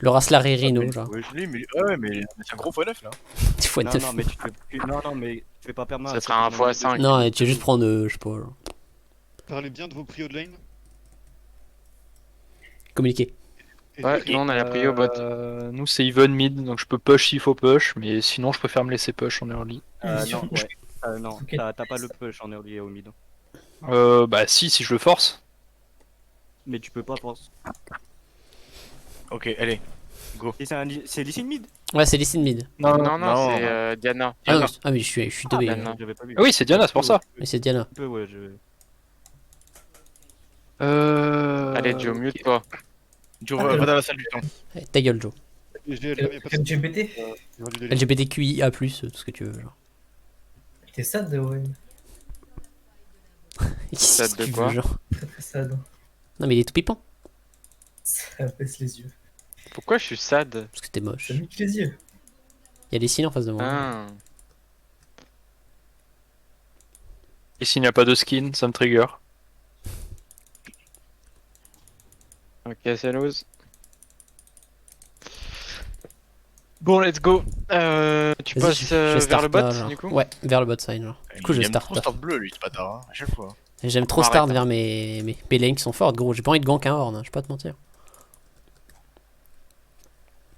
Le Raslar et Rhino, genre. Ouais, je l'ai, mais ouais, mais c'est un gros x9 là. Tu fois Non, 9. non, mais non, mais tu fais pas perma. Ça sera un x5. Non, et tu veux juste prendre, je sais pas, genre. Parlez bien de vos prios de lane. Communiquer. Et Ouais, Free. nous on a la prio bot. Nous c'est even mid, donc je peux push s'il faut push, mais sinon je préfère me laisser push en early. Non, ouais. Non, Ok. t'as pas le push en early et au mid. Bah si je le force. Mais tu peux pas force. Ok, allez. Et c'est Lee Sin mid. Ouais, c'est Lee mid. Non, Non, non, c'est Diana. Ah, non, ah mais je suis teubé. Diana. là. J'avais pas vu. Ah oui, c'est Diana, c'est pour ça. Mais c'est Diana. Un peu, ouais, Allez, Joe, ok. mute-toi. Joe, va dans la salle du temps. Eh, ta gueule, Joe. Je dis LGM, y'a pas de LGBT. Il y aura du délire. LGBTQIA+, tout ce que tu veux, genre. T'es sad, ouais. Qu'est-ce de que tu quoi veux, genre. Très très sad. Non, mais il est tout pipant. Ça baisse les yeux. Pourquoi je suis sad? Parce que t'es moche. Ça nique les yeux. Il y a des signes en face de moi. Ah. Et s'il n'y a pas de skin, ça me trigger. Ok, c'est lose. Bon, let's go. Tu Vas-y, passes je vers start le bot, là, genre. du coup? Ouais, vers le bot side, genre. Du coup, je Il aime start. trop start bleu lui, ce bâtard, hein, à chaque fois. J'aime trop Arrête, start hein. vers mes lanes qui sont fortes, gros. J'ai pas envie de gank un horn, hein, je vais pas te mentir.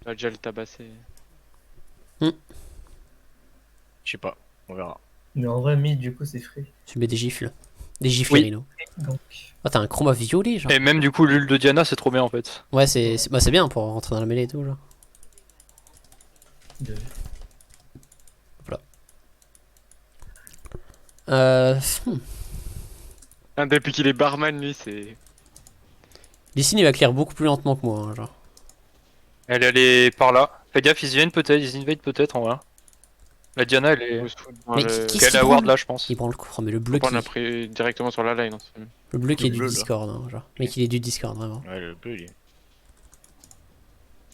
On va déjà le tabasser. Je sais pas, on verra. Mais en vrai, mid, du coup, c'est free. Tu mets des gifles. Des gifles, Oui. Rhino. Donc, Oh, t'as un chroma violet, genre. Et même du coup l'ult de Diana c'est trop bien en fait. Ouais, bah, c'est bien pour rentrer dans la mêlée et tout, genre. de... Euh. hmm. Ah, depuis qu'il est barman, lui, c'est. Licine, il va clear beaucoup plus lentement que moi, hein, genre. Elle est par là. Fais gaffe, ils viennent peut-être, ils invade peut-être en vrai. La Diana elle est. Faut se foutre dans Mais le- qui- Elle est à ward là je pense. Il prend le coup. Oh, mais le bleu Pourquoi qui, on a pris directement sur la line, hein, c'est mieux. le bleu qui est Le du bleu, là. Discord, hein, genre. Mais qu'il est du Discord, vraiment. Ouais, le bleu, il est.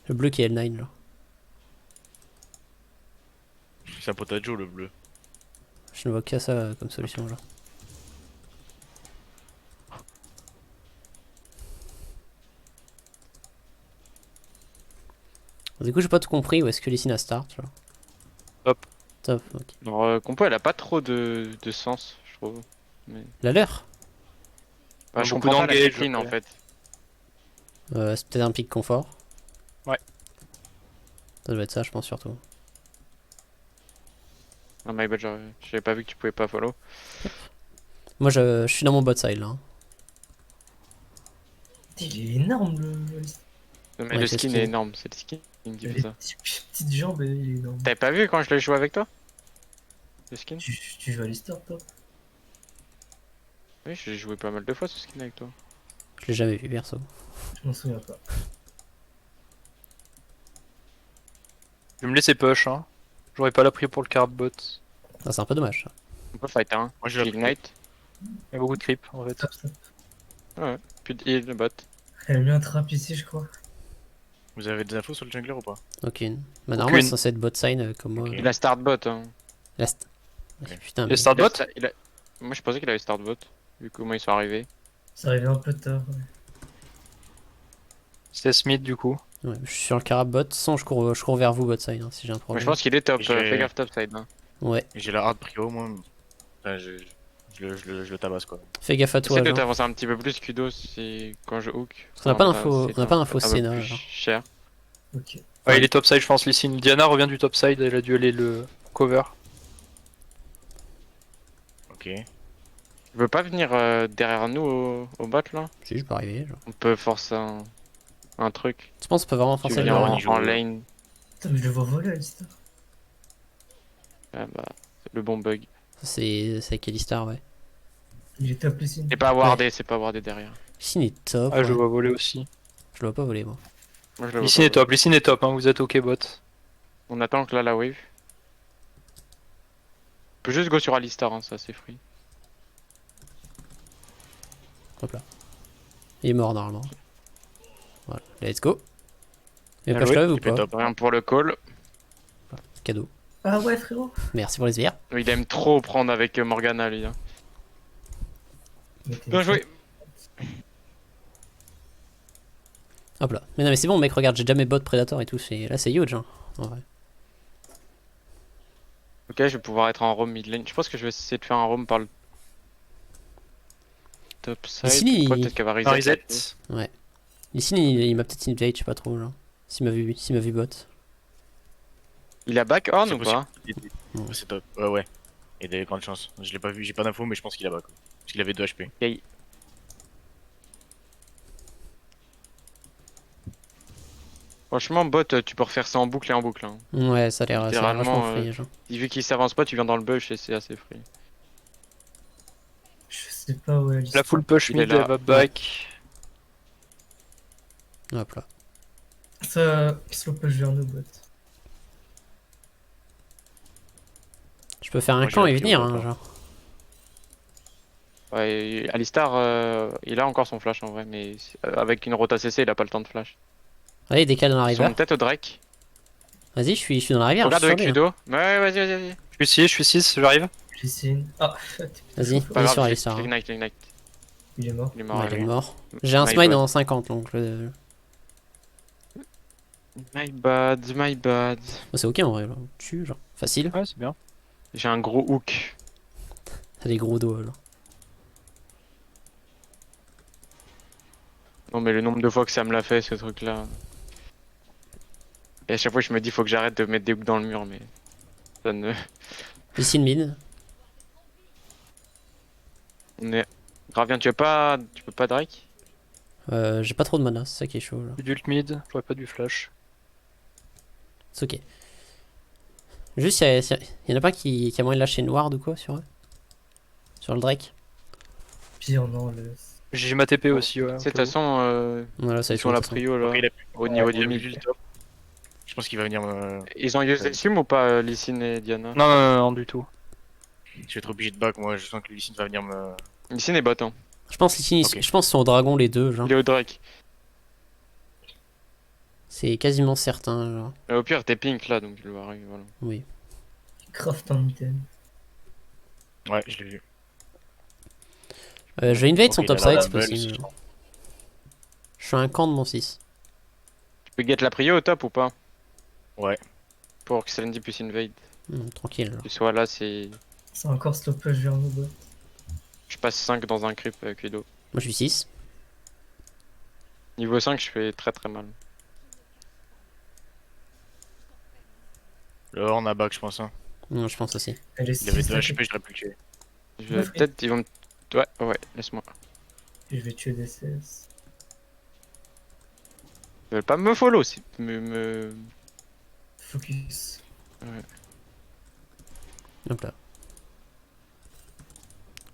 Le bleu qui est L9, genre. C'est un pote à Joe, le bleu. Je ne vois qu'à ça comme solution, genre. Du coup, j'ai pas tout compris où est-ce que Licine a start, genre. Top. Top, ok. Alors, compo, elle a pas trop de sens, je trouve. Mais... La leur Enfin, je Beaucoup comprends pas la d'engage, clean, en ok. fait. C'est peut-être un pic confort. Ouais. Ça doit être ça, je pense, surtout. Ah, my bad, j'avais pas vu que tu pouvais pas follow. Moi, je suis dans mon bot side, là. hein. Il est énorme, le... Mais Ouais, le c'est skin skin. est énorme, c'est le skin qui fait Les ça. petites jambes, il est énorme. T'avais pas vu quand je l'ai joué avec toi? Le skin? Tu joues à l'histoire, toi? Oui, j'ai joué pas mal de fois ce skin avec toi. Je l'ai jamais vu, perso. Je m'en souviens pas. Je vais me laisser push hein. J'aurais pas la pris pour le card bot. Ah, c'est un peu dommage, ça. On peut fight un. Moi, j'ai la Ignite. Il y a beaucoup de creep en fait. Top, top. Ouais, puis de heal, le bot. Elle a mis un trap ici, je crois. Vous avez des infos sur le jungler ou pas? Aucune. Bah, normalement, Aucune. c'est censé être bot side comme moi. Ok. Il a start bot. Hein. Last. Ok. Putain, Et mais... start Il a bot sta- il a- Moi je pensais qu'il avait start bot. Vu comment ils sont arrivés. Ça arrivait un peu tard. Ouais. C'était Smith du coup. Ouais, je suis sur le carab bot. Sans, je cours vers vous, bot side, hein, si j'ai un Moi problème. je pense qu'il est top. J'ai- Fais gaffe top side. Hein. Ouais. Et j'ai la hard prio, moi. Enfin, je le tabasse, quoi. Fais gaffe à toi, Essaie de genre. t'avancer un petit peu plus, Kudo, si... quand je hook. Parce qu'on a pas Ça d'info- c'est on a pas un- d'info un peu scénar, plus genre. cher. Ok. Ouais, il est top side je pense Lysine. Diana revient du top side, elle a dû aller le cover. Ok. Il veut pas venir derrière nous au bot là? Si, je peux arriver, genre. On peut forcer un truc. Tu penses qu'on peut vraiment Tu forcer viens le... vraiment, en, il joue. en lane. Putain, mais je le vois voler à l'histoire. Ah bah, c'est le bon bug. C'est Kellistar, ouais. Il est top ici. C'est pas wardé, c'est pas wardé derrière. Lysine est top. Ah je ouais. vois voler aussi. Je le vois pas voler, moi. Moi je le vois Lysine pas. est top, Lysine est top hein, vous êtes ok bot. On attend que là la wave. On peut juste go sur Alistar, hein, ça c'est free. Hop là. Il est mort, normalement. Voilà. Let's go. Il y a Bien pas joué, de ou il peut pas top. Rien pour le call. Cadeau. Ah ouais, frérot. Merci pour les sbires. Il aime trop prendre avec Morgana lui. Hein. Mais t'es- Bien joué. Hop là. Mais non, mais c'est bon, mec, regarde, j'ai déjà mes bots Predator et tout. Là, c'est huge, hein. En vrai. Ok, je vais pouvoir être en roam mid lane. Je pense que je vais essayer de faire un roam par le top side. Ici, Pourquoi il- peut-être qu'elle va Un reset. reset. Ici, il m'a peut-être invade, je sais pas trop, genre. S'il m'a vu bot. Il a back horn C'est ou possible. pas? C'est top. Ouais, ouais. Il y a des grandes chances. Je l'ai pas vu, j'ai pas d'infos, mais je pense qu'il a back. Parce qu'il avait 2 HP. Franchement, bot, tu peux refaire ça en boucle et en boucle. Hein. Ouais, ça a l'air Littéralement, vachement free, genre. Vu qu'il s'avance pas, tu viens dans le bush et c'est assez free. Je sais pas où elle La full push Il est mid, là. elle va back. Hop là. Ça, slow push vers nos bots. Je peux faire un Moi, camp j'ai et la venir, prio, hein, d'accord. genre. Ouais, Alistar, il a encore son flash en vrai, mais avec une rota CC, il a pas le temps de flash. Allez, décale dans la Ils sont rivière. peut-être au Drake. Vas-y, je suis dans la rivière. Regarde je suis avec sur lui, hein. Ludo. Ouais, vas-y. Je suis 6, j'arrive. J'essaie une. Ah, Vas-y, Pas vas-y grave, sur je Alistar. hein. l'ignite. il est mort. Il est mort. Ouais, il est lui. mort. J'ai un My smite bad. dans 50, donc My bad. oh, c'est ok en vrai, là. Tue, genre. Facile. Ouais, c'est bien. J'ai un gros hook. T'as des gros doigts, là. Non mais le nombre de fois que ça me l'a fait ce truc là. Et à chaque fois je me dis faut que j'arrête de mettre des hooks dans le mur mais ça ne... Ici, le mid. On est... Gravien tu peux pas Drake? J'ai pas trop de mana, c'est ça qui est chaud, là. Du ult mid, j'aurais pas du flash. C'est ok. Juste, y en a pas qui a moyen de lâcher une ward ou quoi sur eux? Sur le Drake? Pire, non, le. J'ai ma TP aussi, ouais. Tu sais de toute façon Voilà, ça ils sont la prio là. Ok, il a pu. Au niveau Il du a vu mid. le top. Je pense qu'il va venir me. Ils ont usé Sum ou pas Lee Sin et Diana? Non, du tout. Je vais être obligé de back, moi je sens que Lee Sin va venir me. Lee Sin est bot hein. Je pense ici, Ok. je pense qu'ils sont au dragon les deux, genre. Il est au Drake. C'est quasiment certain, genre. Au pire t'es pink là donc tu le vois voilà. Oui. Craft en item. Ouais, je l'ai vu. Je vais invade Ok, son il a top l'air side, c'est d'un possible. bell, Je suis un camp de mon 6. Tu peux get la prio au top ou pas? Ouais. Pour que Slendy puisse invade. Tranquille, genre. Tu sois là c'est... C'est encore slow push vers nos bots. Je passe 5 dans un creep avec Ludo. Moi, je suis 6. Niveau 5 je fais très mal. Le Horn à back, je pense. Hein. Je pense aussi. Elle est Il avait 6, 2 HP, je l'aurais pu le tuer. Peut-être ils vont me... Ouais, laisse-moi. je vais tuer des CS. Ils veulent pas me follow, c'est... me... Focus. Hop là.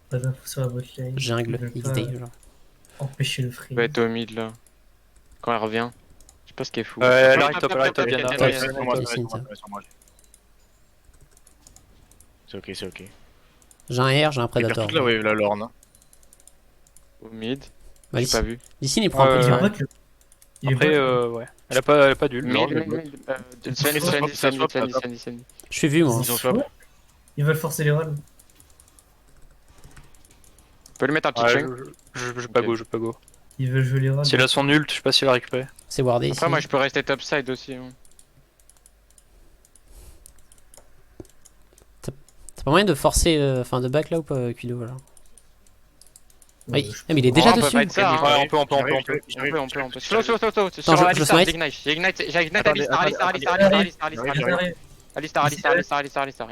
Pas d'infos sur la bot lane. Jungle Ils veulent XD, pas genre. empêcher le free. va être au mid là. Quand elle revient. Je sais pas ce qui est fou. Elle arrive top, Diana. top, Ouais, top. Sur moi, Lee ça Sin, va ça. être moi, sur moi. C'est ok, c'est ok. J'ai un R, j'ai un Il perd Predator. toute la wave, la Lorne. Hein. Au mid. Bah, J'ai ici, pas vu. ici, il prend un peu Ouais, de Il est temps. bot, le- il est Après, bot. ouais. Elle a pas d'ult. Mid, genre. Sandy. Je suis vu, moi. Ils ont swap. Ils veulent forcer les rolls. Tu peux lui mettre un petit Ouais, chunk. je pas go, je pas go. Ils veulent jouer les rolls. Si elle a son ult, je sais pas si elle va récupérer. C'est wardé ici. Après moi je peux rester topside aussi. Hein. T'as pas moyen de forcer, enfin de back là ou pas, Kudo, alors? Oui, je- ah, mais il est déjà on peut dessus. fight ça, hein. Ouais, on peut. On peut. Slow. Slow. Attends, Sur je Alistar, smite. j'ignite Attendez, Alistar.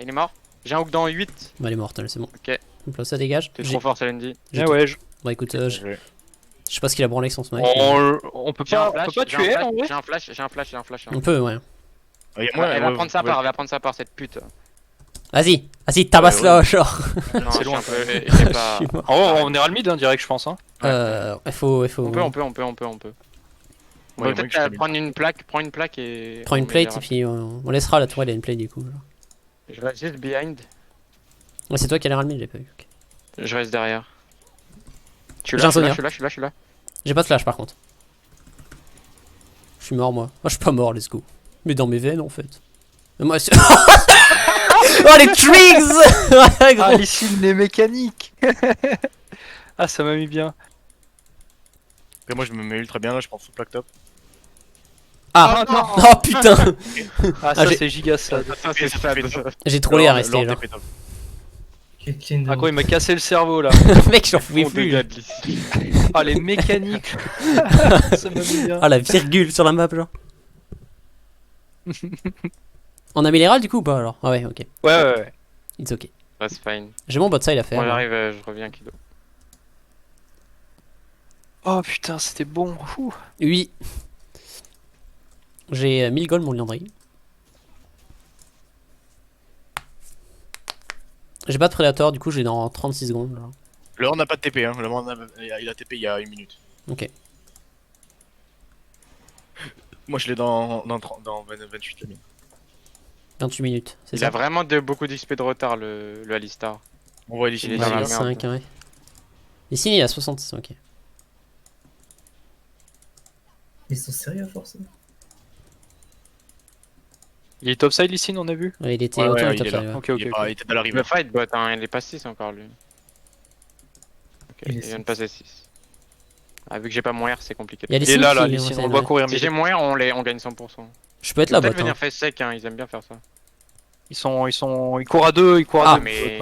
Il est mort. J'ai un hook dans 8. Bah, elle est morte, c'est bon. Ok. Hop là, ça dégage. T'es trop fort, Slendy. J'ai- Ouais, Bon, écoute, je Ouais. sais pas ce qu'il a branlé avec son smite. on peut J'ai un pas flash, tuer elle en vrai. J'ai un flash. On peut, ouais. Il y a moi, Elle va prendre sa part, cette pute. Vas-y, tabasse-la, genre. Non, C'est je suis loin, un quand peu. même. j'ai pas- Je suis mort. En vrai, on ira le mid, hein, direct, je pense. Hein. Il faut. On peut. On peut Ouais, moi, peut-être je suis prendre une plaque et. Prends une on plate verra. et puis on laissera la tourelle à une plate du coup. genre. Je reste juste behind. Ouais, c'est toi qui allais rallumer, j'ai pas vu. ok. Je reste derrière. Je J'ai un suis là, Sonia. je suis là. J'ai pas de flash par contre. Je suis mort moi. Moi je suis pas mort, let's go. Mais dans mes veines en fait. Mais moi c'est. Oh les tricks. Ouais, gros. Ah, ici, les mécaniques. Ah, ça m'a mis bien. Après, moi, je me mets ultra bien là, je prends full plaque top. Ah, non. oh putain. Ah, ça j'ai- c'est giga ça. Ça, c'est sad. J'ai trollé à Lord- rester, Lord genre. TP top. Quel clean de Ah quoi, il m'a cassé le cerveau là. Mec, j'en pouvais Bon plus. dégât de l'ici. Ah, les mécaniques. Ça m'a mis bien. Ah, la virgule sur la map, genre. On a mis les râles du coup ou pas alors? Ah ouais, ok. Ouais. It's ok. That's fine. J'ai mon bot side à faire. Bon, moi. j'arrive, je reviens Kido. Oh putain, c'était bon. Ouh. Oui. J'ai 1000 gold, mon liandry. J'ai pas de prédateur, du coup j'ai dans 36 secondes. Là. Le Lord n'a pas de TP, hein. Le Lord il a TP il y a 1 minute. Ok. Moi je l'ai dans 28 la mine. 28 minutes, c'est Il ça? a vraiment beaucoup d'XP de retard, le Alistar. On voit ici. Il est Ouais, dans la il a merde. 5, ouais. Ici il y a 66, ok. Ils sont sérieux à force. Il est topside ici, on a vu. Ouais, il était Ouais, autant ouais, le top il est là. side, ouais. Ok, ok. Il est pas- il était dans la rive. Le fight bot, hein, il est pas 6 encore lui. Ok, Il est il vient de six. passer 6. Ah, vu que j'ai pas mon R, c'est compliqué. Il y a les Il est signes là, qui- Lee Sin, ouais, on ça le voit va. courir. Si Mais j'ai mon R, on gagne 100%. Je peux être là, bot. Peut-être Hein. venir face sec, hein, ils aiment bien faire ça. ils courent à deux, ils courent Ah. à deux. Mais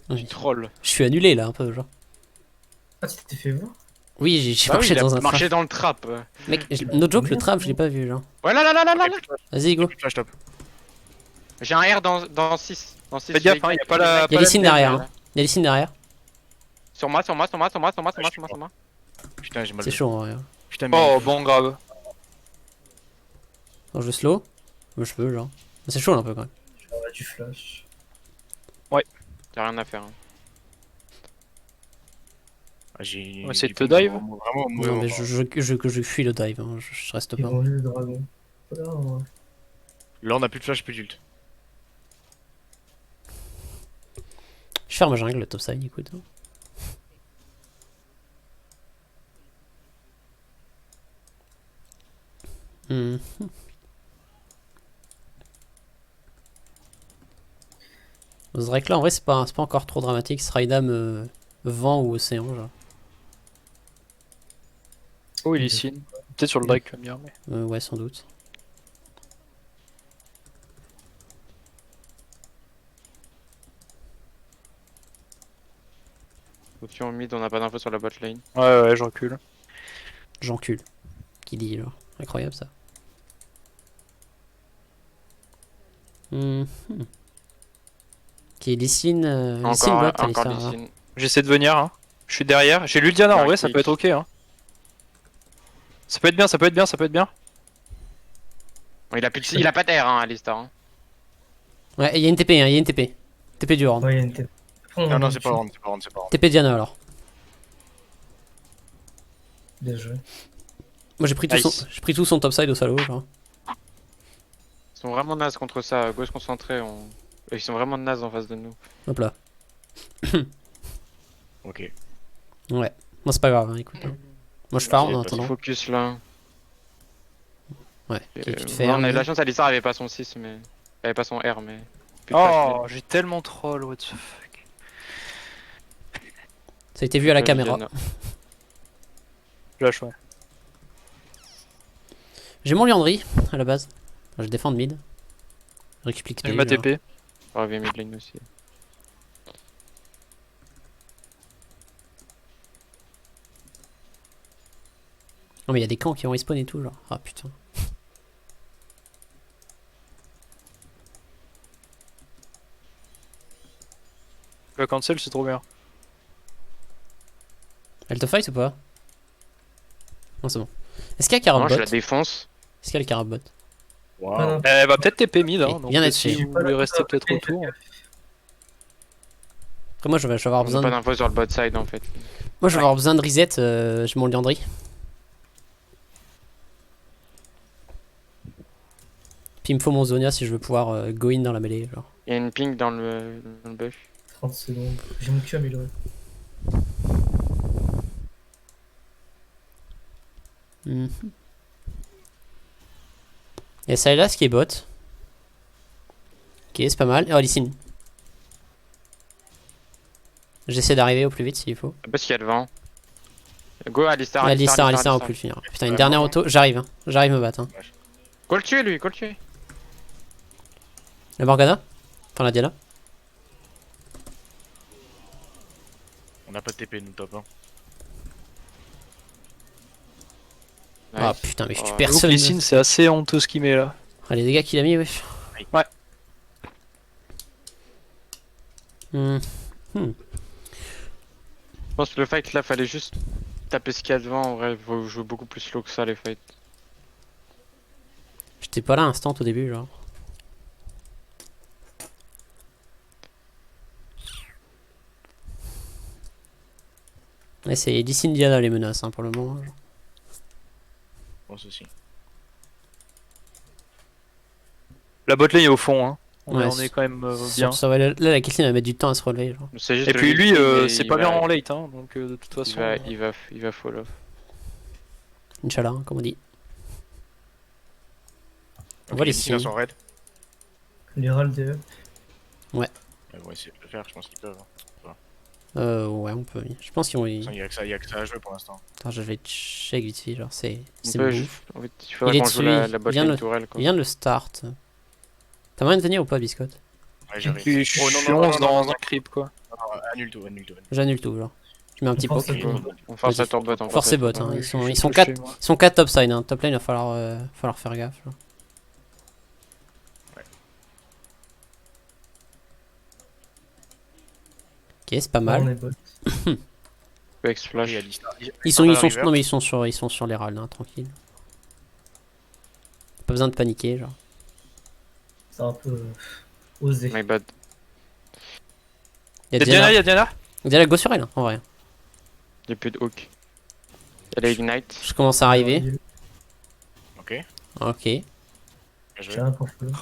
Ouais. troll. Je suis annulé là un peu, genre. Ah, tu t'es fait voir? Oui, j'ai Bah oui, marché il a dans un trap. marché dans le trap. Mec, no joke, le trap, je l'ai pas vu, genre. Ouais, là. Vas-y, go. Flash top. J'ai un R dans 6. Fais gaffe, hein, y a pas la. Il y a les signes derrière. Hein. Il y a les signes derrière. Sur moi. Putain, j'ai mal. C'est vu. chaud, en vrai. Putain, mais. Oh, bon, grave. Donc je slow. Moi, je peux, genre. Mais c'est chaud un peu quand même. Ah, du flash. Y'a rien à faire. Hein. Ah, j'ai. On va essayer de j'ai te dive. Vraiment au Non, mais mauvais je fuis le dive, hein. Je reste Ils pas. vont le dragon. Voilà, ouais. Là, on a plus de flash, plus d'ult. Je ferme ma jungle, le top side, écoute. Hein. Hmm. Ce Drake là en vrai c'est pas encore trop dramatique, ce Raidam vent ou océan genre. Oh, il est Sin. Peut-être sur le Drake, tu vas me dire. Mais... Ouais sans doute. Option mid, on a pas d'infos sur la bot lane. Ouais, je recule. J'encule. Qui dit genre. Incroyable ça. Hmm. Ok, Lysine Encore, bot, encore Alistar, Lee hein. Sin. J'essaie de venir, hein. Je suis derrière. J'ai Ludiana, en Ouais, vrai, ça clic. peut être ok, hein. Ça peut être bien, ça peut être bien, ça peut être bien. Bon, il a pas d'air, hein, Alistar. Hein. Ouais, il y a une TP, hein, il y a une TP. TP du Horn. Ouais, il y a une tête. Après, on Non, va non, c'est pas dessus. Horn, c'est pas Horn, c'est pas Horn. TP Diana alors. Bien joué. Moi j'ai pris, Nice. j'ai pris tout son topside au salaud genre. Ils sont vraiment nazes contre ça. Gauche concentré, ils sont vraiment nazes en face de nous. Hop là. Ok. Ouais. Moi c'est pas grave, hein, écoute. Hein. Moi je farm en Vas-y, attendant. Focus là. Ouais, ok, tu te Ouais, fais on a eu hermer. de la chance, Alistar avait pas son 6, mais. Elle avait pas son R, mais. Plus de flash, Oh, j'ai tellement troll, what the fuck. Ça a été vu à la mais- caméra. Je lâche, ouais. J'ai mon Liandry à la base. Enfin, je défends de mid. Je récupère XP. J'ai ma genre. TP. On revient mid lane aussi. Non mais il y a des camps qui ont respawn et tout genre. Ah putain. Le cancel, c'est trop bien. Elle te fight ou pas? Non c'est bon. Est-ce qu'il y a Carab Non, bot? je la défonce. Est-ce qu'il y a le Carab bot? Wow. Ah, non. Elle va peut-être TP mid, hein. Ok, Donc bien d'être si fait. vous voulez rester peut-être autour. Après moi je vais avoir On a besoin pas de... d'infos sur le bot side en fait. Moi je vais avoir besoin de reset, j'ai mon Liandry. Puis il me faut mon Zonia si je veux pouvoir go in dans la mêlée genre. Il y a une ping dans le bush. 30 secondes. J'ai mon cul amélioré. Mhm. Il y a Sylas qui est bot. Ok, c'est pas mal. Oh, Lysine. J'essaie d'arriver au plus vite s'il faut. Parce qu'il y a le vent. Go Alistar, Alistar, on peut le finir. Putain, une dernière auto. J'arrive, hein. J'arrive me battre. Hein. Go le tuer lui, go le tuer. La Morgana? Enfin la Diana? On a pas de TP, nous, top 1. Ah Nice. putain, mais je tue Ouais. personne. Lee Sin, c'est assez honteux ce qu'il met là. Ah, les dégâts qu'il a mis, wesh. Ouais. Hmm. Je pense que le fight là, fallait juste taper ce qu'il y a devant. En vrai, il faut jouer beaucoup plus slow que ça les fights. J'étais pas là instant au début, genre. Ouais, c'est Lee Sin Diana les menaces hein, pour le moment. Genre. Bon, ceci. La botlane est au fond, hein. On, Ouais, on est quand même bien. Ça va, là, la Caitlyn va mettre du temps à se relever. Genre. C'est juste Et le puis lui, ultime, et c'est il pas bien va- en late, hein. Donc de toute façon. Il va follow. Inch'Allah, hein, comme on dit. On Ok, voit les les Lyciens signes. sont raid. L'Herald est up. Ils vont essayer de le faire, je pense qu'ils peuvent. Hein. Ouais, on peut. Je pense qu'ils vont. Il y a que ça à jouer pour l'instant. Attends, je vais check vite fait. Genre, c'est. On C'est peut- bon. En fait, il faudrait Il est qu'on joue dessus, la il vient botlane de- tourelle Il quoi. vient de le start. T'as moyen de venir ou pas, Biscotte? Ouais, j'arrive. Puis je Oh, suis non, non, 11 non, non, dans non, un creep quoi. non, annule tout, annule tout. J'annule tout, genre. Je mets un petit force poke. le bot. On force Vas-y. la top bot. on Force et force bot, la top hein. bot. Ils sont, Je ils suis sont chez 4 moi. ils sont 4 topside. Hein. Top lane, il va falloir faire gaffe. Genre. Ok, c'est pas On mal. est bot. Vex Il flash. y a Listar. Ils sont, non mais ils sont sur l'Herald, hein, tranquille. Pas besoin de paniquer, genre. C'est un peu osé. My bad. Y'a Y'a Diana, y'a Diana. Diana, go sur elle, hein, en vrai. Y'a plus de hook. Y'a la ignite. Je commence à arriver. Ok, Ok. bien joué. J'ai un pour follow. Bah,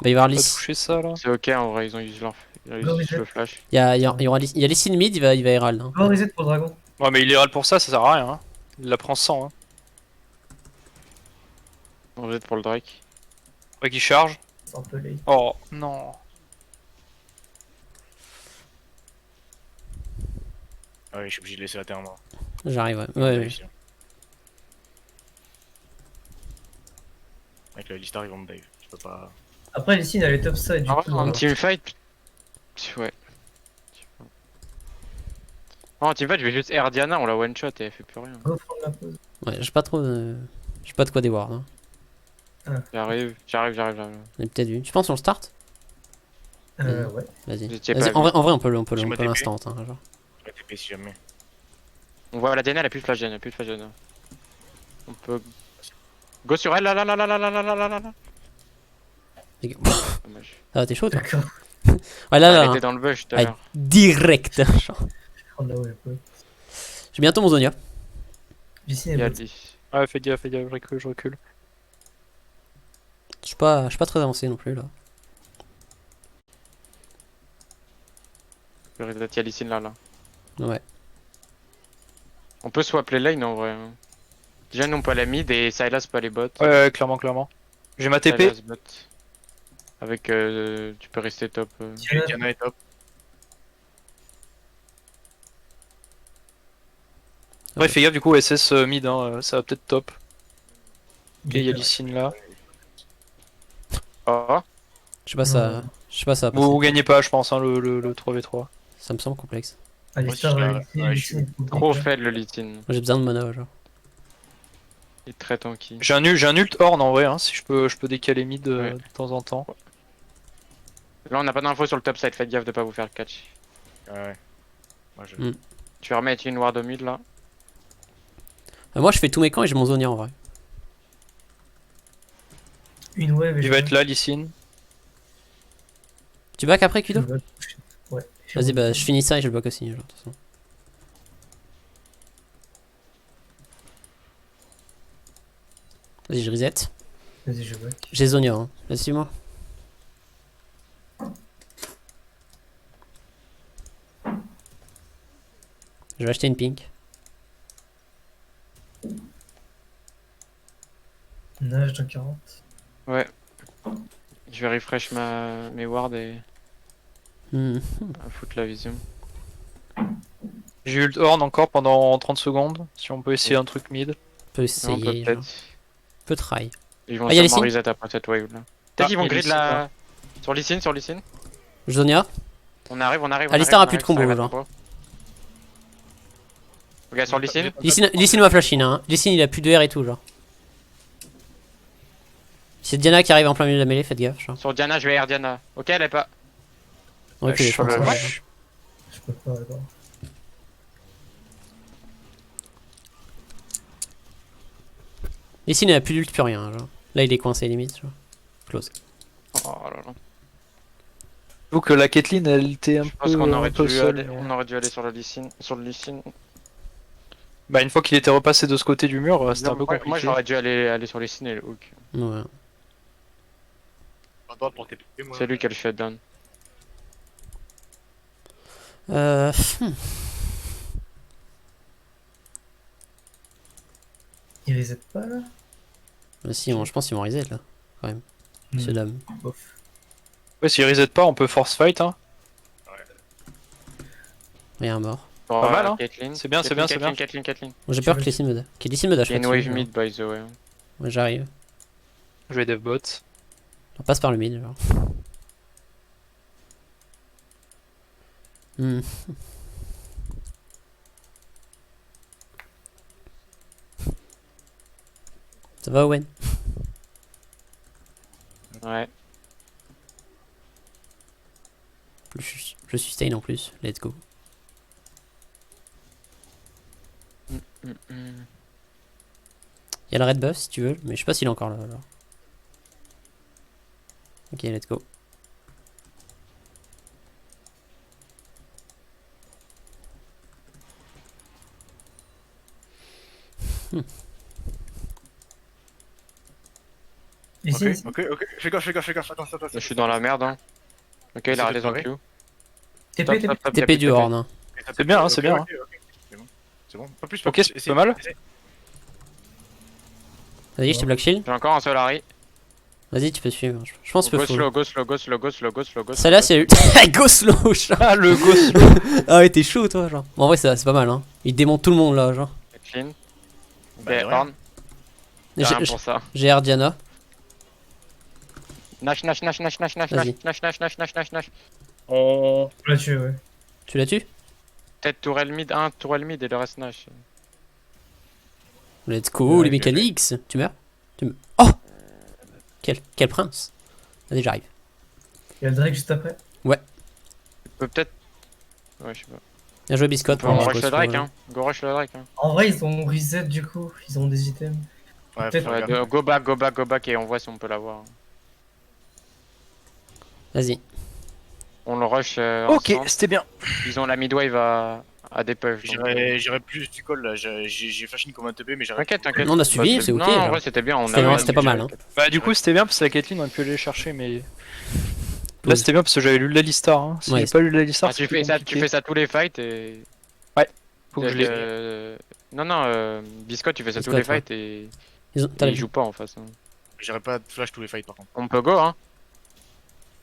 il va y avoir Pas Lys. touché ça là. C'est ok en vrai, ils ont usé leur. Ils ont Go usé reset. le flash. Il y aura Lys. Il y a Lys in mid, il va Herald. Hein. Go reset pour dragon. Ouais, mais il est râle pour ça sert à rien. Hein. Il la prend 100. Hein. On jette pour le Drake. Ouais, qui charge. C'est un peu late. Oh non. Ah oui, je suis obligé de laisser la terre, moi. J'arrive, ouais. Ouais, Ouais, ouais. ici. Avec le Listar, ils vont me dive. Je peux pas. Après, les signes, elle est top side. Du Ah ouais, coup, en teamfight. Ouais. Oh, en teamfight, je vais juste air Diana, on la one shot et elle fait plus rien. go prendre la pause. Ouais, j'ai pas trop de. J'ai pas de quoi déward. Hein. J'arrive. On est peut-être vu. Tu penses qu'on le start? Ouais. Vas-y. Vous étiez Vas-y, pas en vrai, on peut J'ai ma TP. l'instant. Hein, genre. Je vais TP si jamais. On voit la Diana, elle a plus de flash Diana, On peut. Go sur elle, là. Les gars. Dommage. Ah, t'es chaud, toi? D'accord. Ouais, là, Elle là. était Hein. dans le bush tout à Ouais, l'heure. direct. Genre. Prendre la web. J'ai bientôt mon Zonia. Les signes, Il y a elle est bot. dit. Ouais, fais gaffe, je recule. Je suis pas très avancé non plus, là. Le reset, il y a Lee Sin là. Ouais. On peut swap les lanes en vrai. Hein. Déjà, nous on peut aller mid et Sylas peut aller bot. Ouais, clairement. J'ai ma TP. Sylas bot. Avec. Tu peux rester top. Diana, Diana est top. Ouais, fais gaffe, du coup, SS mid, hein, ça va peut-être top. Ok, il y a Diana. Lee Sin là. Oh. Je sais pas, ça. Je sais pas, ça va passer. Vous gagnez pas, je pense, hein, le 3v3. Ça me semble complexe. Alistar, Moi, les je suis là. Ouais, je signes, Trop faible le Lee Sin. Moi, j'ai besoin de mana, genre. Il est très tanky. J'ai un ult horn en vrai, hein, si je peux décaler mid Ouais. de temps en temps. Là, on n'a pas d'infos sur le top side, faites gaffe de pas vous faire catch. Ouais. Moi, je. Mm. Tu vas remettre une ward au mid là. Moi, je fais tous mes camps et j'ai mon Zonia en vrai. Une wave et Il je va vais- être là, Lee Sin. Tu back après, Kudo? je vais- Ouais. Vas-y, bah, je finis ça et je le bloque aussi, genre, de toute façon. Vas-y, je reset. Vas-y, je back. J'ai Zonia, hein. Vas-y, suis-moi. Je vais acheter une pink. Nage dans 40. Ouais. Je vais refresh mes wards et Hmm. foutre la vision. J'ai ult horn encore pendant 30 secondes, si on peut essayer un truc mid. On peut Non, on essayer, peut genre. peut-être. On peut try. Ils vont Ah, y a les sûrement signes reset après cette wave là. Peut-être qu'ils vont y a grid les la. Sur Lee Sin, sur Lee Sin. Zonia. On arrive, on arrive. Alistar on a arrive, plus de on arrive, combo, ça arrive à tempo. Ok, sur Lee Sin. Lee Sin m'a flash in, hein. Lee Sin il a plus de R et tout, genre. C'est Diana qui arrive en plein milieu de la mêlée, faites gaffe. Genre. Sur Diana, je vais air Diana. Ok, elle est pas. On recule, je pense. Ouais. Ouais. Je peux pas, d'accord. Lee Sin il a plus d'ult, plus rien, genre. Là il est coincé limite, genre. Close. Oh là là. J'avoue que la Caitlyn, elle était un Je pense peu, qu'on un aurait peu dû seule. aller, on aurait dû aller sur le Lee Sin, sur le Lee Sin. Bah, une fois qu'il était repassé de ce côté du mur, c'était un peu compliqué. Moi j'aurais dû aller sur Lee Sin et le hook. Ouais. Pas droit pour TP, moi. C'est lui qui a le shutdown. Euh. Il reset pas là? Bah, si, je pense qu'ils vont reset là, quand même. Monsieur dame. Bof. Ouais, s'il reset pas, on peut force fight, hein. Rien mort. Pour, Pas mal, hein. Caitlyn. C'est bien, c'est bien, c'est bien. Caitlyn. Bon, j'ai peur que Lee Sin me dash. Ok, Lee Sin me dash. Il y a une là-dessus, wave genre. mid by the way. Ouais, j'arrive. Je vais dev bot. On passe par le mid, genre. Hmm. Ça va, Owen? Ouais. Je sustain en plus. Let's go. Il y a le red buff si tu veux, mais je sais pas s'il est encore là. Alors. Ok, let's go. Ici, Ok, ici. ok. Fais gaffe. Attends. Je suis dans la merde. Hein. Ok, il a raté son Q. TP, Top, TP. top, top, TP du TP. Horn. Hein. C'est bien, hein, c'est bien. C'est bon. Pas plus, Ok, plus. c'est Essaye, pas mal. essaye. Vas-y, je te black shield. J'ai encore un Solari. Vas-y, tu peux suivre. Je pense que Go tu peux slow, full. go slow, go slow, go slow, go slow, go slow. Celle-là, c'est. Go slow, genre. Ah, le ghost. Ah ouais, t'es chaud, toi, genre. Bon, en vrai, c'est pas mal, hein. Il démonte tout le monde là, genre. Clean. Ok, Bah, de rien. Horn. J'ai rien J'ai pour ça. Air Diana. Nash. Vas-y. Nash. On... Là, tu ouais. Tu la tues? Peut-être tourelle mid, un tourelle mid et le reste Nash. Let's go, Ouais, les bien mécaniques. Tu meurs? Oh! Quel prince? Vas-y, j'arrive. Il y a le Drake juste après. Peut-être. Ouais, je sais pas. Bien joué, Biscotte. On pour rush go le Drake, slow, hein. Go rush le Drake, hein. En vrai, ils ont reset du coup. Ils ont des items. Ouais, Peut-être- faut Ouais, regarder. go back et on voit si on peut l'avoir. Vas-y. On le rush. Ok, ensemble. c'était bien. Ils ont la midwave à des puffs. donc, J'irai plus du call là. J'ai flashing comme un TP, mais j'irai. T'inquiète. On a suivi, Bah, c'est ok, Non, genre. en vrai, c'était bien. C'était pas mal, hein. Bah, du coup, c'était bien parce que la Caitlyn, on a pu aller chercher, mais. Là, Pause. c'était bien parce que j'avais lu l'Alistar. Hein. Si Ouais, j'ai pas lu l'Alistar, Ah, tu fais ça tous les fights et. Faut que je l'ai. Non, Biscotte, tu fais ça tous Biscotte, les fights et. T'as Il la joue pas en face. Hein. J'irai pas flash tous les fights par contre. On peut go, hein.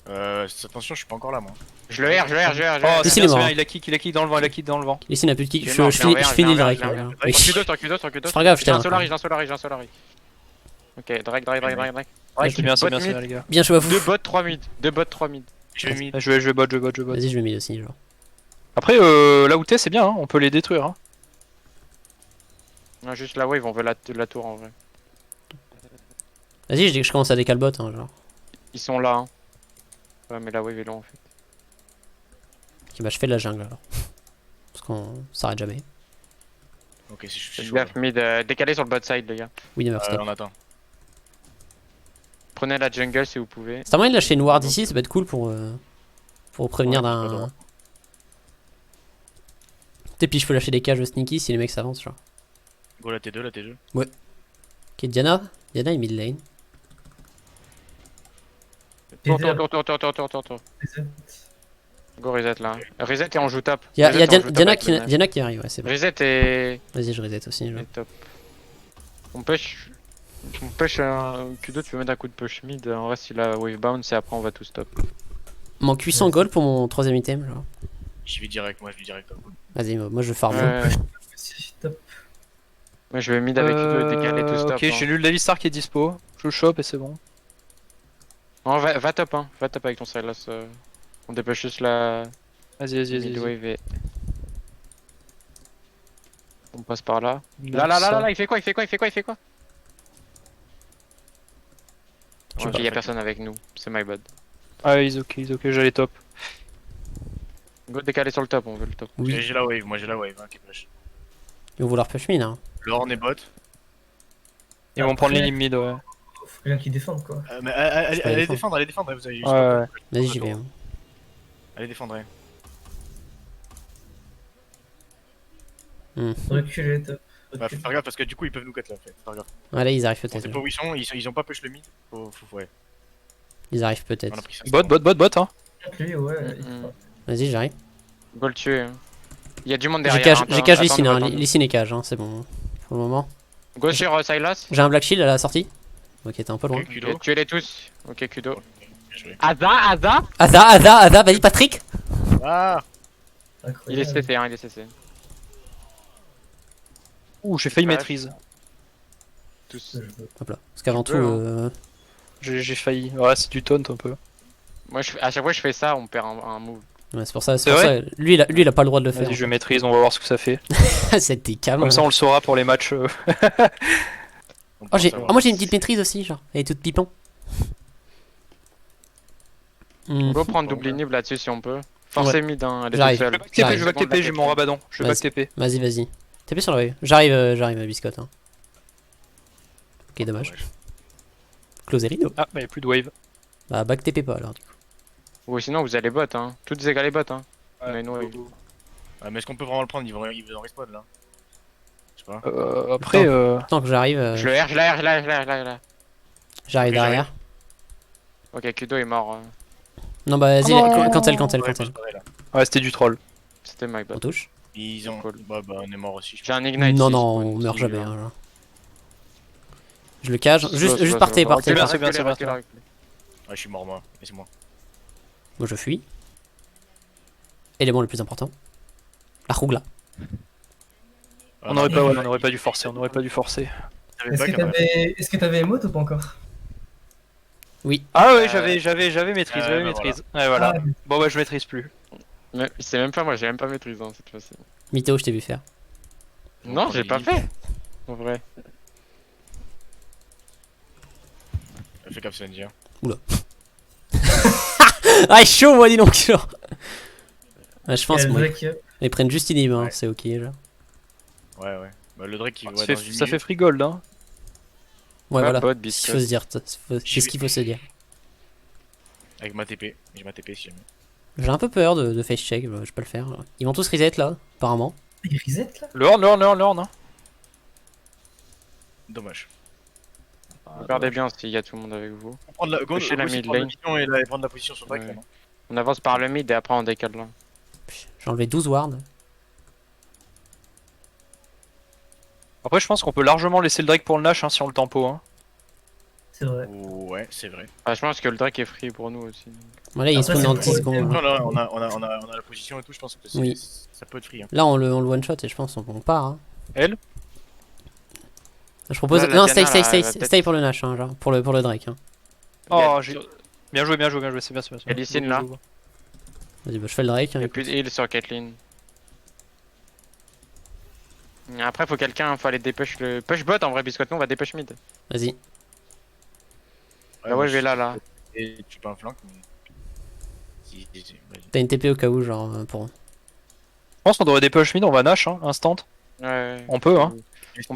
Attention, je suis pas encore là moi. Je le R. Oh, Ici, c'est il est bien, mort. c'est bien, il a kick dans le vent, Ici, n'a plus de kick. Il est Je mort, finis je le l'ai Drake. en là. vert, Oui. En Q2. C'est pas grave, je J'ai un t'ai Solari. Ok, Drake. C'est bien, c'est Bot bien, mid. les gars. Bien joué à vous. 2 bots, 3 mid. Je vais mid. Je vais bot. Vas-y, je le mets aussi, genre. Après, là où t'es, c'est bien, hein. On peut les détruire. Hein. Non, juste la wave, on veut la tour en vrai. Vas-y, je commence à décaler bot, hein, genre. Ils sont là, hein. Ouais, mais la wave est long en fait. Ok, bah, je fais de la jungle alors. Parce qu'on s'arrête jamais. Ok, si je suis Faites chaud. gaffe, mid, décalé sur le bot side, les gars. Oui, never stop. On attend. Prenez la jungle si vous pouvez. C'est un moyen de lâcher noir d'ici, ça peut être cool pour prévenir Ouais, c'est pas d'un. drôle. Et puis je peux lâcher des cages sneaky si les mecs s'avancent, genre. Go la T2, la T2. Ok, Diana est mid lane. Tour. Reset. Go reset là. Reset et on joue top. Y'a Reset et on joue top Diana avec le Nash. qui arrive, ouais, c'est bon. Reset et Vas-y, je reset aussi, genre. top. On push un Q2, tu peux mettre un coup de push mid. En vrai, si la wave bounce et après on va tout stop. Manque 800 gold pour mon troisième item, genre. J'y vais direct, moi je vais direct. Vas-y, moi je farm. Ouais. Si, top. Moi je vais mid avec Kudo et décaler tout stop. Ok, j'ai lu l'Alistar qui est dispo. Je le chope et c'est bon. Non, va top, hein. Va top avec ton Sylas. On dépêche juste la Vas-y. mid wave et... On passe par là. Nice. Là, il fait quoi? Je Ok, sais y'a personne avec nous. C'est my bad. Ah, he's ok, j'allais top. Go décaler sur le top, on veut le top. Oui. J'ai la wave, moi j'ai la wave, qui push. Ils vont vouloir push mid, hein. Le horn est bot. Ils vont prendre les lignes mid, ouais. Faut quelqu'un qui défende quoi. Mais Je peux allez défendre. défendre, vous avez Ouais. Vas-y, j'y vais. Hein. Allez défendre. Reculer, top. Bah, faut faire gaffe parce que du coup ils peuvent nous cut là, en fait. Faut faire gaffe. Allez, ils arrivent On sait peut-être. pas où ils ont pas push le mid. Ouais, Ils arrivent on peut-être. a pris ça. Bot, hein. Lui, ouais. Vas-y, j'arrive. Go le tuer. Hein. Y'a du monde J'ai derrière. cage Licine, hein. Licine et cage, hein. C'est bon. Pour le moment. Go sur Sylas. J'ai un Black Shield à la sortie. Ok, t'es un peu loin. Ok, Kudo. Tuez-les tous. Ok, Kudo. Bien joué. Aza. Aza, vas-y, Patrick. Ah Il est CC, hein, il est CC. Ouh, j'ai failli Ouais. maîtrise. Tous. Hop là. Parce qu'avant tout, peux, J'ai failli. Ouais, c'est du taunt un peu. Moi, à chaque fois que je fais ça, on perd un move. ouais, c'est pour ça. C'est Pour vrai ça. Lui, il a pas le droit de le faire. Vas-y, je maîtrise, on va voir ce que ça fait. C'était calme. Comme ça, on le saura pour les matchs. Oh, moi j'ai une petite maîtrise aussi, genre. Elle est toute pipon. On peut prendre double inhib là-dessus si on peut. Forcer mid, hein, elle est J'arrive. toute seule. Je vais back TP, j'ai mon rabadon. Je vais back TP. Vas-y. TP sur la wave. J'arrive, biscotte. Hein. Ok, dommage. Close les rideaux. Ah, bah y'a plus de wave. Bah, back TP pas alors, du coup. Ou sinon, vous allez bot, hein. Toutes égales bot, hein. Ouais. Mais non, Ah, mais est-ce qu'on peut vraiment le prendre? Ils vont en respawn là. Je sais pas. Après, Tant que j'arrive, Je le R, je la. j'arrive Ok, derrière. Ok, Kudo est mort. Non, bah, vas-y, cancel. Ouais, là. ouais, c'était du troll. C'était my On bad. touche. Ils ont. Cool. Bah, on est mort aussi. Je J'ai un ignite. Non, si, non, spawn, on meurt si, jamais. hein. Hein, genre. Je le cage. Juste Slow, partez. slow. C'est bien, Recule, c'est bien. recule. Ouais, je suis mort moi. Laissez-moi. Moi, je fuis. Élément le plus important. La rougla. On n'aurait pas dû forcer, Est-ce que t'avais emote ou pas encore? Oui. Ah ouais, j'avais maîtrise, bah maîtrise. Ouais, voilà. Ah, Bon, bah, je maîtrise plus. Mais c'est même pas moi, j'ai même pas maîtrise hein, cette fois-ci. Mytho, je t'ai vu faire. Non, j'ai pas fait. En vrai. Fais gaffe, Sandy. Hein. Ah, chaud, moi, dis donc. Genre. Ah, je pense, et le moi. Drake, Ils prennent juste inhib, hein. Ouais. C'est ok, genre. Ouais. Bah, le Drake il va Ça dans fait, une ça minute. fait free gold, hein. Ouais, voilà. Bot, C'est ce qu'il faut se dire. C'est ce qu'il faut se dire. Avec ma TP. J'ai ma TP si jamais. J'ai un peu peur de face check, je vais pas le faire. Ils vont tous reset là, apparemment. il reset là? Le horn, hein. Dommage. Regardez bien s'il y a tout le monde avec vous. On prend la go, Pusher la aussi mid prendre lane. position et prendre la position sur le Drake Ouais. là, non? On avance par le mid et après on décale là. J'ai enlevé 12 wards. Après, je pense qu'on peut largement laisser le Drake pour le Nash hein, si on le tempo. Hein. C'est vrai. Ouais, c'est vrai. Ah, je pense que le Drake est free pour nous aussi. Voilà, il Après, spawn dans c'est 10 le secondes. problème. Là, Non, là, on a la position et tout, je pense que Oui. ça peut être free. Hein. Là, on le one shot et je pense on part. Hein. Elle Je propose. Là, la non, Diana, stay, là, elle va peut-être- stay pour le Nash, hein, genre. Pour le Drake. Hein. Oh, j'ai. Bien joué, c'est bien. Il y a Licine, là. Vas-y, bah, je fais le Drake. Hein, Il y a plus de heal sur Caitlyn. Après, faut aller dépêche le. Push bot en vrai, biscotte, nous on va dépêche mid. Vas-y. Ah ouais, je vais là. Et tu peux un flank, mais. Vas-y. T'as une TP au cas où, genre, pour. Je pense qu'on devrait dépush mid, on va Nash, hein, instant. Ouais. On peut, hein. On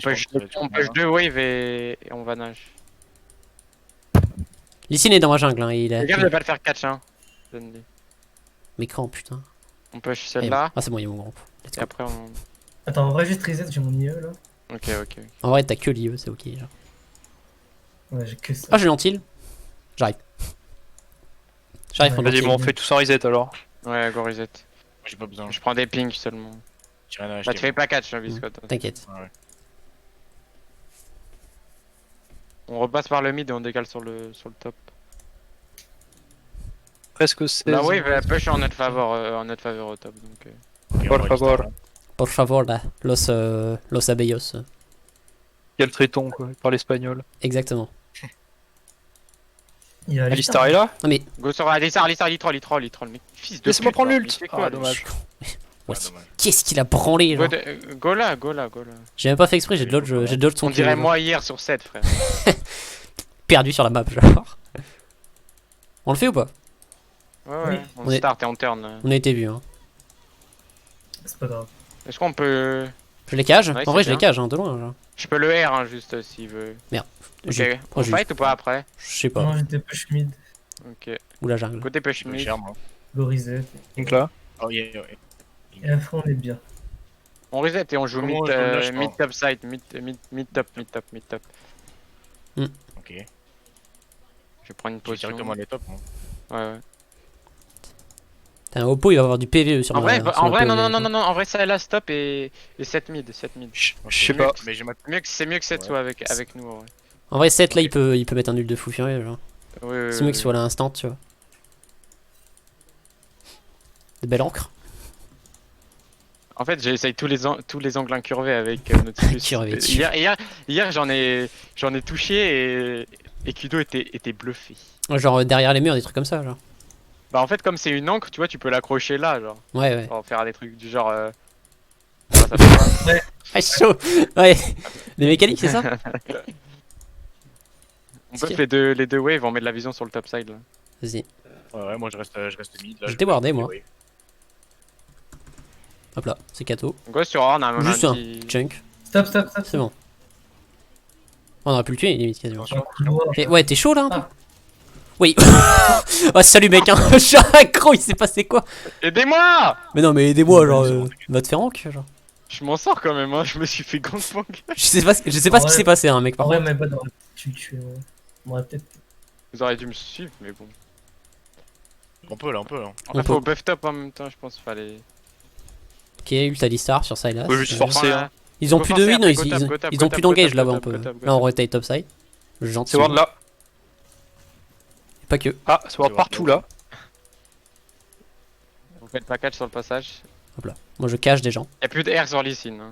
push 2 waves et on va nage. Licine est dans ma jungle, hein. Il Fais gaffe a. de pas le faire catch, hein. M'écran, putain. On push Eh, celle-là. Ah, c'est bon, il y a mon groupe. Let's Et go. après on. Attends, en vrai, juste reset, j'ai mon IE là. Ok. En vrai, t'as que l'IE, c'est ok. Genre. Ouais, j'ai que ça. Ah, j'ai l'antil. J'arrive. J'arrive pour Ouais, Vas-y, l'antil. bon, on fait tout sans reset alors. Ouais, go reset. J'ai pas besoin. Je prends des pings seulement. J'ai rien à Bah, acheter. tu fais pas catch, hein, biscotte. T'inquiète. On repasse par le mid et on décale sur le top. Presque 16. La wave elle push en notre faveur au top donc. Ok, on Por va favor. rester là. Por favor, là. Los abellos. Quel traiton, quoi. Il parle espagnol. Exactement. Il y a Alistar est là? Non mais, Go sur Alistar, il troll, mec. Fils de Laisse-moi pute, prendre genre, l'ult. il fait quoi, Ah, lui dommage. ouais, Ah, dommage. qu'est-ce qu'il a branlé, Go, genre. go là, go là. J'ai même pas fait exprès, j'ai dodge son On dirait kill, genre. moi hier sur 7, frère. Perdu sur la map, genre. On le fait ou pas? Ouais, Oui. ouais. On On est- start et on turn. On a été vu, hein. C'est pas grave. Est-ce qu'on peut. Je les cage? Ouais, En c'est vrai, je les bien. cage, hein, de loin, genre. Je peux le R, hein, juste s'il veut. J'ai- Ok, on j'ai- fight ou pas après? Je sais pas. Non, j'étais push mid. Ok. Ou la jungle. Côté push Je vais mid. cher, moi. Go reset. Donc là. Oh, yeah, yeah. Et après, on est bien. On reset et on joue Comment mid, on joue là, je mid pense. top side, mid top. Ok. Je vais prendre une Je vais potion. directement les tops, moi. Ouais. T'as un Oppo, il va avoir du PVE sur En le vrai, sur en le vrai, POV, non, en vrai, ça est là, stop et 7 mid. Je sais pas. Mais j'ai ma. C'est mieux que 7 Ouais. soit avec nous, en vrai. En vrai, 7 là, il peut mettre un nul de fou furieux, genre. Oui, C'est mieux qu'il soit là instant, tu vois. De belle encre. En fait, j'essaye tous les angles incurvés avec Nautilus. Incurvé, tu- Hier j'en ai touché et Kudo était bluffé. Genre derrière les murs, des trucs comme ça, genre. Bah en fait, comme c'est une encre, tu vois, tu peux l'accrocher là, genre. Ouais, ouais. Pour faire des trucs du genre. Ça fait pas. Ah, chaud. Ouais. Les mécaniques, c'est ça? On peut faire les deux waves, on met de la vision sur le top side là. Vas-y. Ouais, moi je reste mid. Là, J'étais wardé, moi. Hop là, c'est Kato. Go sur Horn, on a Juste un petit. chunk. Stop. C'est bon. On aurait pu le tuer, limite, quasiment. Un couloir. Et ouais, t'es chaud là un peu? Ah. Oui. Oh, salut mec, hein. Je suis accro, il s'est passé quoi? Aidez-moi! Mais non, mais aidez-moi, genre. Va te faire rank, genre. Je m'en sors quand même, hein, je me suis fait gangbang. Je sais pas ce qui s'est passé, hein, mec, par En vrai, contre. mais pas dans tu le tues. Ouais. On aurait peut-être. Vous auriez dû me suivre, mais bon. On peut là. On Faut peut. buff top en même temps, je pense qu'il fallait. Ok, ult Alistar sur Sylas. Faut juste forcer, hein. Ils ont Faut plus de forcer, non, après, ils go top, ils go ont top, plus go d'engage top, là-bas, go on top, peut. go top, go Là, on top. rotate topside. Gentil. C'est Ward là. Pas que. Ah, c'est Ward partout là. On fait le package sur le passage. Moi je cache des gens. Y'a plus de R sur Lysine. Hein.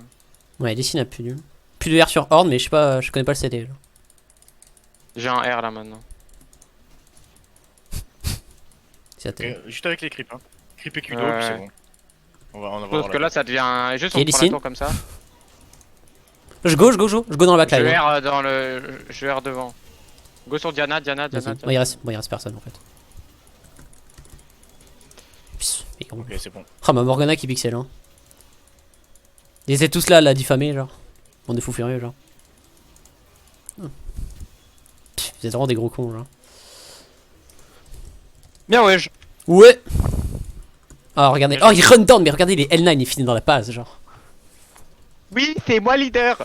Ouais, Lysine a plus de. Plus de R sur Horn, mais je sais pas, je connais pas le CD. Genre. J'ai un R là maintenant. C'est à terre. Juste avec les creeps, hein. Creep et Kudo, Ouais. puis c'est bon. On va Parce voir que là ça devient. Juste on Ok, prend la Lysine. tour comme ça. Je go dans la Je backline. hein. R dans le. Je R devant. Go sur Diana. Vas-y. Bon, il reste personne en fait. Pss, mais gros. Ok, c'est bon. Ah, ma Morgana qui pixel, hein. Ils étaient tous là à la diffamer, genre. On est fous furieux, genre. Pff, vous êtes vraiment des gros cons, genre. Bien ouais. Ouais. Ah, regardez. Oh, il run down, mais regardez, les L9, il finit dans la passe, genre. Oui, c'est moi leader!